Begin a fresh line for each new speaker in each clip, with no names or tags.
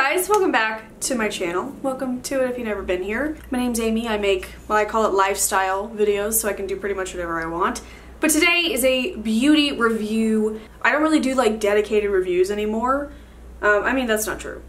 guys, welcome back to my channel. Welcome to it if you've never been here. My name's Amy. I make, well, I call it lifestyle videos, so I can do pretty much whatever I want. But today is a beauty review. I don't really do like dedicated reviews anymore. I mean, that's not true.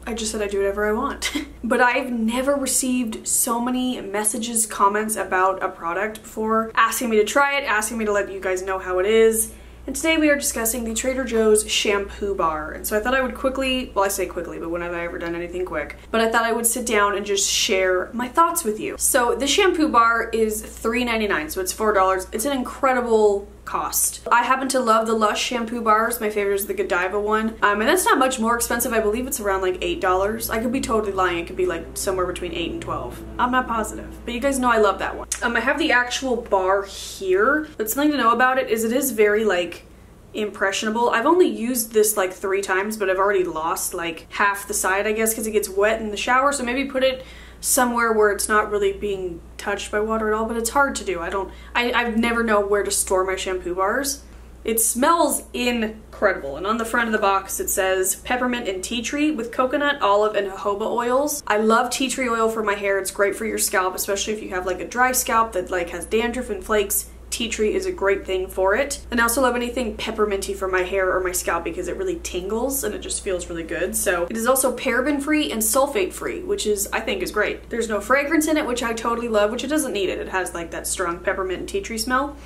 I just said I do whatever I want. But I've never received so many messages, comments about a product before, asking me to try it, asking me to let you guys know how it is. And today we are discussing the Trader Joe's Shampoo Bar. And so I thought I would quickly, well, I say quickly, but when have I ever done anything quick? But I thought I would sit down and just share my thoughts with you. So the Shampoo Bar is $3.99, so it's $4. It's an incredible cost. I happen to love the Lush shampoo bars. My favorite is the Godiva one. And that's not much more expensive. I believe it's around like $8. I could be totally lying. It could be like somewhere between $8 and $12. I'm not positive, but you guys know I love that one. I have the actual bar here, but something to know about it is very like impressionable. I've only used this like 3 times, but I've already lost like half the side, I guess, because it gets wet in the shower. So maybe put it somewhere where it's not really being touched by water at all, but it's hard to do. I never know where to store my shampoo bars. It smells incredible, and on the front of the box it says peppermint and tea tree with coconut, olive, and jojoba oils. I love tea tree oil for my hair. It's great for your scalp, especially if you have like a dry scalp that like has dandruff and flakes. Tea tree is a great thing for it. And I also love anything pepperminty for my hair or my scalp because it really tingles and it just feels really good. So it is also paraben free and sulfate free, which I think is great. There's no fragrance in it, which I totally love, which it doesn't need it. It has like that strong peppermint and tea tree smell.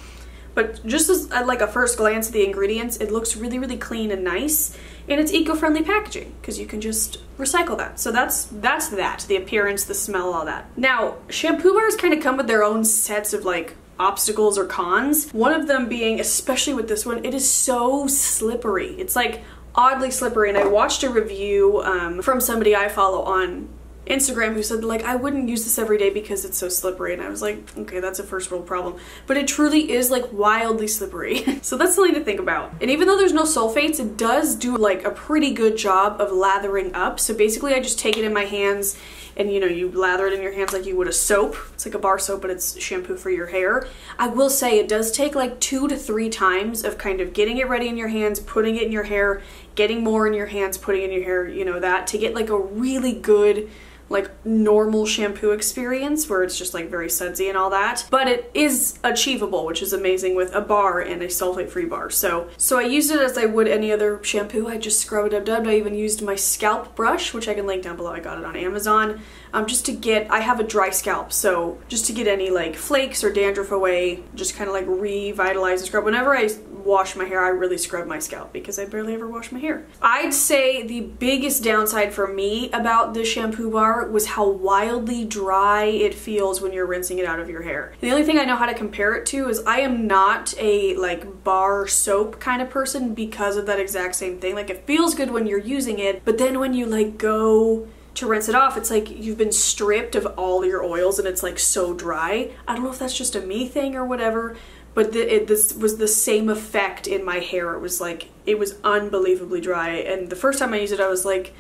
But just as at like a first glance at the ingredients, it looks really, really clean and nice. And it's eco-friendly packaging because you can just recycle that. So that's that. The appearance, the smell, all that. Now, shampoo bars kind of come with their own sets of like obstacles or cons. One of them being, especially with this one, it is so slippery. It's like oddly slippery. And I watched a review from somebody I follow on Instagram who said like, I wouldn't use this every day because it's so slippery. And I was like, okay, that's a first world problem. But it truly is like wildly slippery. So that's something to think about. And even though there's no sulfates, it does do like a pretty good job of lathering up. So basically I just take it in my hands and you know, you lather it in your hands like you would a soap. It's like a bar soap, but it's shampoo for your hair. I will say it does take like 2 to 3 times of kind of getting it ready in your hands, putting it in your hair, getting more in your hands, putting it in your hair, you know, that to get like a really good like normal shampoo experience where it's just like very sudsy and all that. But it is achievable, which is amazing with a bar and a sulfate-free bar. So I used it as I would any other shampoo. I just scrub it up. I even used my scalp brush, which I can link down below. I got it on Amazon. Just to get, I have a dry scalp, so just to get any like flakes or dandruff away, just kind of like revitalize and scrub. Whenever I wash my hair, I really scrub my scalp because I barely ever wash my hair. I'd say the biggest downside for me about this shampoo bar was how wildly dry it feels when you're rinsing it out of your hair. The only thing I know how to compare it to is I am not a like bar soap kind of person because of that exact same thing. Like it feels good when you're using it, but then when you like go to rinse it off, it's like you've been stripped of all your oils and it's like so dry. I don't know if that's just a me thing or whatever, but this was the same effect in my hair. It was like, it was unbelievably dry. And the first time I used it, I was like,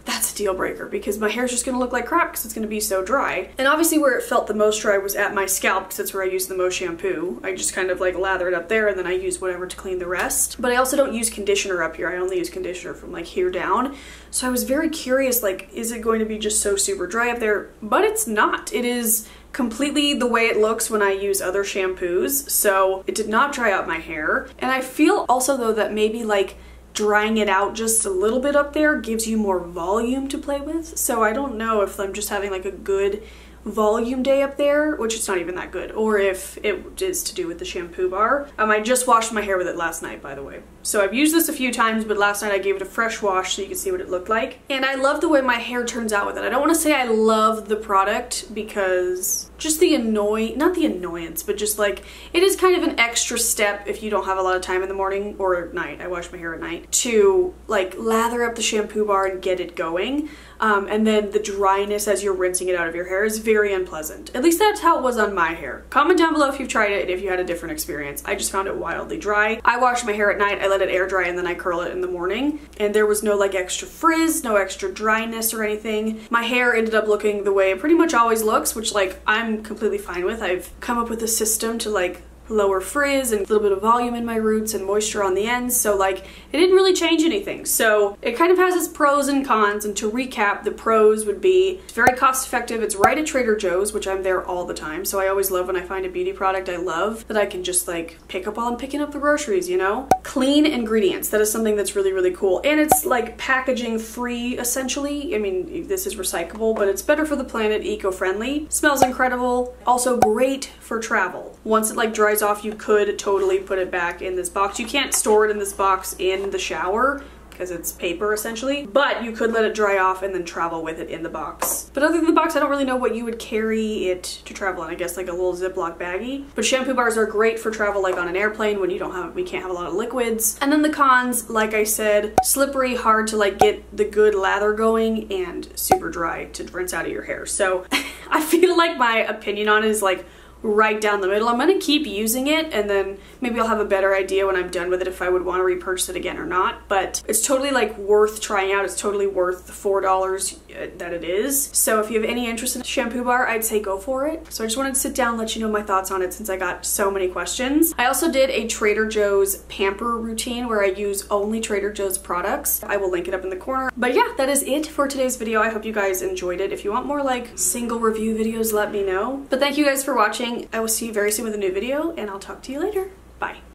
that's a deal breaker because my hair's just gonna look like crap because it's gonna be so dry. And obviously where it felt the most dry was at my scalp because that's where I use the most shampoo. I just kind of like lather it up there and then I use whatever to clean the rest. But I also don't use conditioner up here. I only use conditioner from like here down. So I was very curious, like, is it going to be just so super dry up there? But it's not. It is completely the way it looks when I use other shampoos. So it did not dry out my hair. And I feel also though that maybe like drying it out just a little bit up there gives you more volume to play with. So I don't know if I'm just having like a good volume day up there, which it's not even that good, or if it is to do with the shampoo bar. I just washed my hair with it last night, by the way. So I've used this a few times, but last night I gave it a fresh wash so you can see what it looked like. And I love the way my hair turns out with it. I don't want to say I love the product because just the not the annoyance, but just like, it is kind of an extra step if you don't have a lot of time in the morning or at night. I wash my hair at night to like lather up the shampoo bar and get it going. And then the dryness as you're rinsing it out of your hair is very unpleasant. At least that's how it was on my hair. Comment down below if you've tried it and if you had a different experience. I just found it wildly dry. I wash my hair at night, I let it air dry, and then I curl it in the morning. And there was no like extra frizz, no extra dryness or anything. My hair ended up looking the way it pretty much always looks, which like I'm completely fine with. I've come up with a system to like lower frizz and a little bit of volume in my roots and moisture on the ends, so like it didn't really change anything. So it kind of has its pros and cons, and to recap, the pros would be it's very cost effective. It's right at Trader Joe's, which I'm there all the time, so I always love when I find a beauty product I love that I can just like pick up while I'm picking up the groceries, you know? Clean ingredients, that is something that's really, really cool. And it's like packaging free, essentially. I mean, this is recyclable, but it's better for the planet, eco-friendly. Smells incredible. Also great for travel. Once it like dries off, you could totally put it back in this box. You can't store it in this box in the shower because it's paper essentially, but you could let it dry off and then travel with it in the box. But other than the box, I don't really know what you would carry it to travel in. I guess like a little Ziploc baggie. But shampoo bars are great for travel, like on an airplane when we can't have a lot of liquids. And then the cons, like I said, slippery, hard to like get the good lather going, and super dry to rinse out of your hair. So I feel like my opinion on it is like right down the middle. I'm gonna keep using it, and then maybe I'll have a better idea when I'm done with it if I would want to repurchase it again or not. But it's totally like worth trying out. It's totally worth the $4 that it is. So if you have any interest in a shampoo bar, I'd say go for it. So I just wanted to sit down and let you know my thoughts on it since I got so many questions. I also did a Trader Joe's pamper routine where I use only Trader Joe's products. I will link it up in the corner. But yeah, that is it for today's video. I hope you guys enjoyed it. If you want more like single review videos, let me know. But thank you guys for watching. I will see you very soon with a new video, and I'll talk to you later. Bye.